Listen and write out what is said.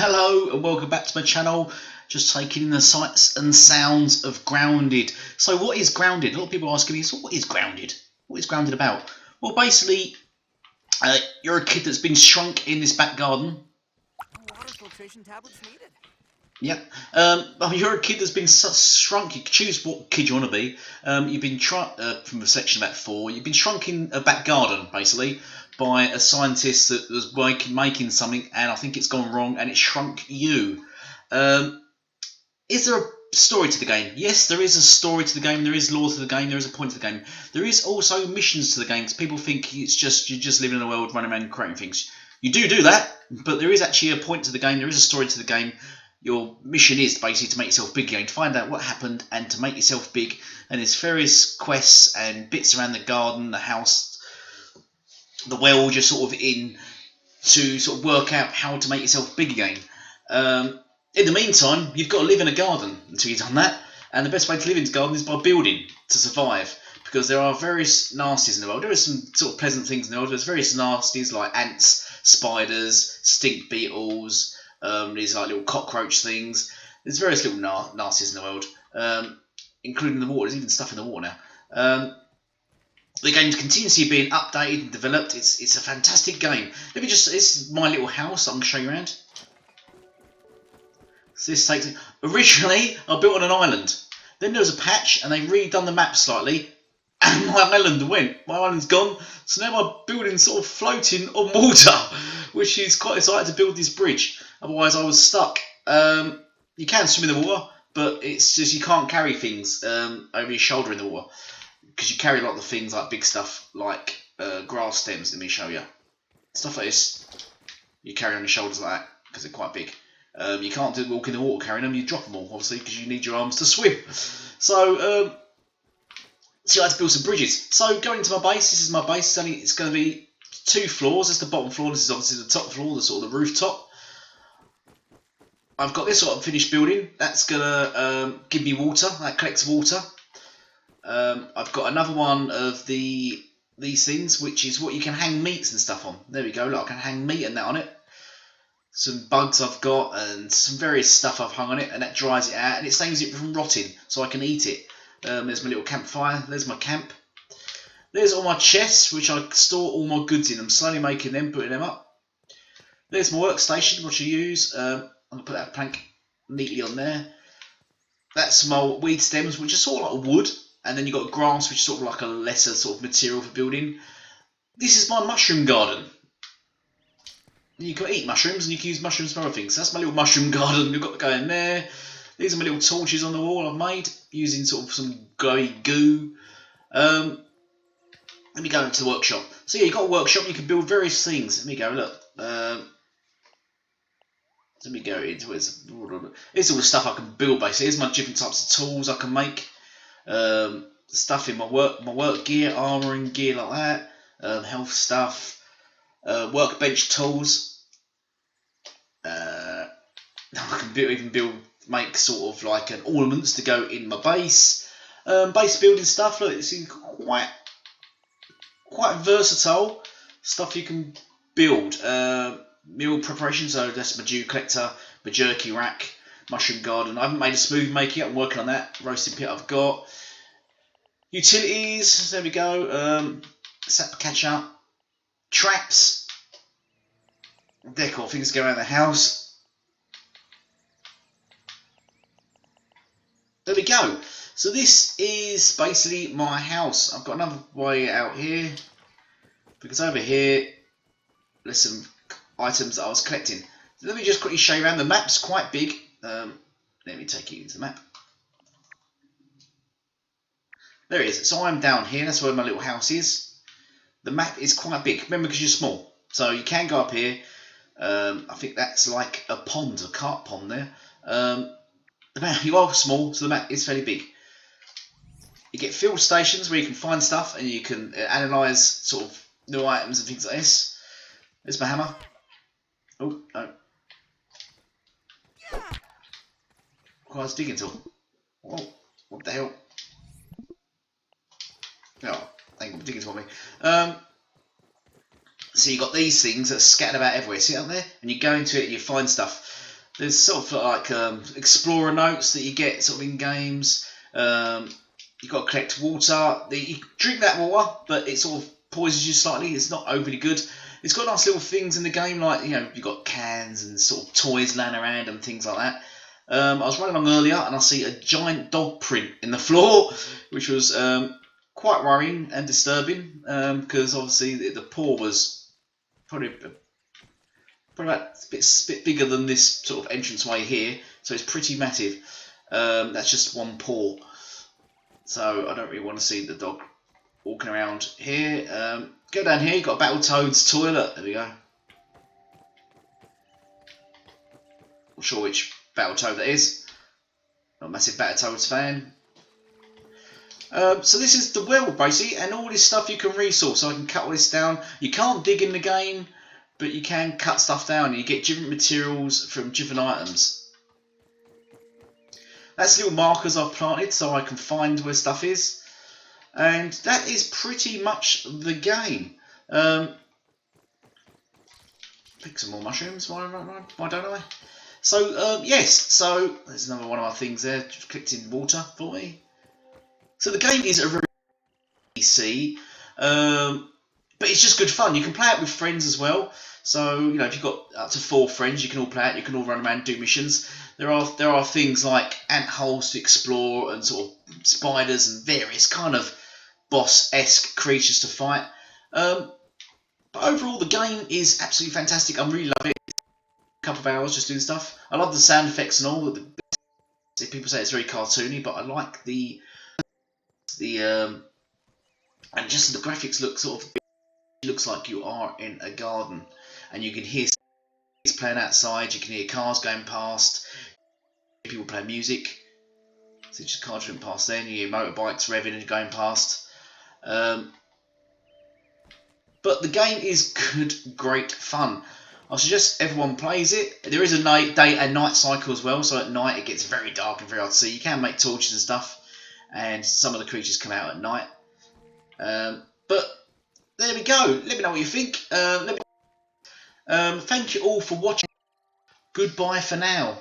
Hello and welcome back to my channel. Just taking in the sights and sounds of Grounded. So what is Grounded? A lot of people are asking me, so what is Grounded? What is Grounded about? Well, basically, you're a kid that's been shrunk in this back garden. Water filtration tablets needed. Yep. You're a kid that's been shrunk. You can choose what kid you want to be. You've been from the section about 4. You've been shrunk in a back garden, basically, by a scientist that was making something, and I think it's gone wrong, and it shrunk you. Is there a story to the game? Yes, there is a story to the game. There is lore to the game. There is a point to the game. There is also missions to the game. People think it's just you're just living in a world, running around creating things. You do that, but there is actually a point to the game. There is a story to the game. Your mission is basically to make yourself big again, to find out what happened and to make yourself big. And there's various quests and bits around the garden, the house, the well, just sort of in to sort of work out how to make yourself big again. In the meantime, you've got to live in a garden until you've done that. And the best way to live in a garden is by building to survive. Because there are various nasties in the world. There are some sort of pleasant things in the world. There's various nasties like ants, spiders, stink beetles. These like little cockroach things. There's various little nasties in the world, including the water. There's even stuff in the water now. The game's continuously being updated and developed. It's a fantastic game. Let me just. This is my little house. I'm gonna show you around. So this takes. Originally, I built on an island. Then there was a patch, and they redone the map slightly. And my island went. My island's gone. So now my building's sort of floating on water, which is quite exciting to build this bridge. Otherwise, I was stuck. You can swim in the water, but it's just you can't carry things over your shoulder in the water because you carry a lot of the things like big stuff like grass stems. Let me show you stuff like this. You carry on your shoulders like that because they're quite big. You can't walk in the water carrying them. You drop them all obviously because you need your arms to swim. So. So I had to build some bridges. So going into my base, this is my base. It's going to be 2 floors. That's the bottom floor. This is obviously the top floor, the sort of the rooftop. I've got this sort of finished building. That's going to give me water. That collects water. I've got another one of these things, which is what you can hang meats and stuff on. There we go. Look, I can hang meat and that on it. Some bugs I've got and some various stuff I've hung on it, and that dries it out and it saves it from rotting, so I can eat it. There's my little campfire. There's my camp. There's all my chests, which I store all my goods in. I'm slowly making them, putting them up. There's my workstation, which I use. I'm going to put that plank neatly on there. That's my weed stems, which are sort of like wood. And then you've got grass, which is sort of like a lesser sort of material for building. This is my mushroom garden. You can eat mushrooms, and you can use mushrooms for other things. So that's my little mushroom garden. You've got to go in there. These are my little torches on the wall I've made using sort of some glowy goo. Let me go into the workshop. So yeah, you've got a workshop. You can build various things. Let me go. Look. Let me go into this. Here's all the stuff I can build. Basically, here's my different types of tools I can make. Stuff in my work gear, armouring gear like that. Health stuff. Workbench tools. I can even make sort of like an ornaments to go in my base. Base building stuff. Look, it's quite versatile stuff you can build. Meal preparation. So that's my dew collector, my jerky rack, mushroom garden. I haven't made a smooth making yet. I'm working on that. Roasting pit I've got. Utilities. There we go. Sap catcher. Traps. Decor things to go around the house. There we go. So this is basically my house. I've got another way out here because over here there's some items that I was collecting. So let me just quickly show you around. The map's quite big. Let me take you into the map. There it is. So I'm down here. That's where my little house is. The map is quite big. Remember, because you're small. So you can go up here. I think that's like a pond, a carp pond there. You are small, so the map is fairly big. You get field stations where you can find stuff and you can analyse sort of new items and things like this. There's my hammer. Oh, no. Requires digging tool. Oh, what the hell? Oh, thank you for digging tool me. So you've got these things that are scattered about everywhere. See out there? And you go into it and you find stuff. There's sort of like explorer notes that you get sort of in games. You've got to collect water. You drink that water, but it sort of poisons you slightly. It's not overly good. It's got nice little things in the game, like you've got cans and sort of toys laying around and things like that. I was running along earlier and I see a giant dog print in the floor, which was quite worrying and disturbing because obviously the paw was probably about a bit bigger than this sort of entranceway here, so it's pretty massive. That's just one paw, so I don't really want to see the dog walking around here. Go down here, you've got Battletoad's toilet. There we go. Not sure which Battletoad that is. Not a massive Battletoads fan. So this is the world basically, and all this stuff you can resource. So I can cut all this down. You can't dig in the game, but you can cut stuff down and you get different materials from different items. That's little markers I've planted so I can find where stuff is. And that is pretty much the game. Pick some more mushrooms, why don't I? So, yes, so there's another one of our things there, just clicked in water for me. So the game is a very easy, but it's just good fun. You can play it with friends as well. So, if you've got up to 4 friends, you can all play it, you can all run around and do missions. There are things like ant holes to explore and sort of spiders and various kind of boss-esque creatures to fight. But overall, the game is absolutely fantastic. I really love it. A couple of hours just doing stuff. I love the sound effects and all. People say it's very cartoony, but I like the and just the graphics look sort of. It looks like you are in a garden, and you can hear kids playing outside. You can hear cars going past. People play music. So just cars going past. Then you hear motorbikes revving and going past. But the game is good, great fun. I suggest everyone plays it. There is a day and night cycle as well, so at night it gets very dark and very hard to see. You can make torches and stuff, and some of the creatures come out at night. But there we go. Let me know what you think. Thank you all for watching. Goodbye for now.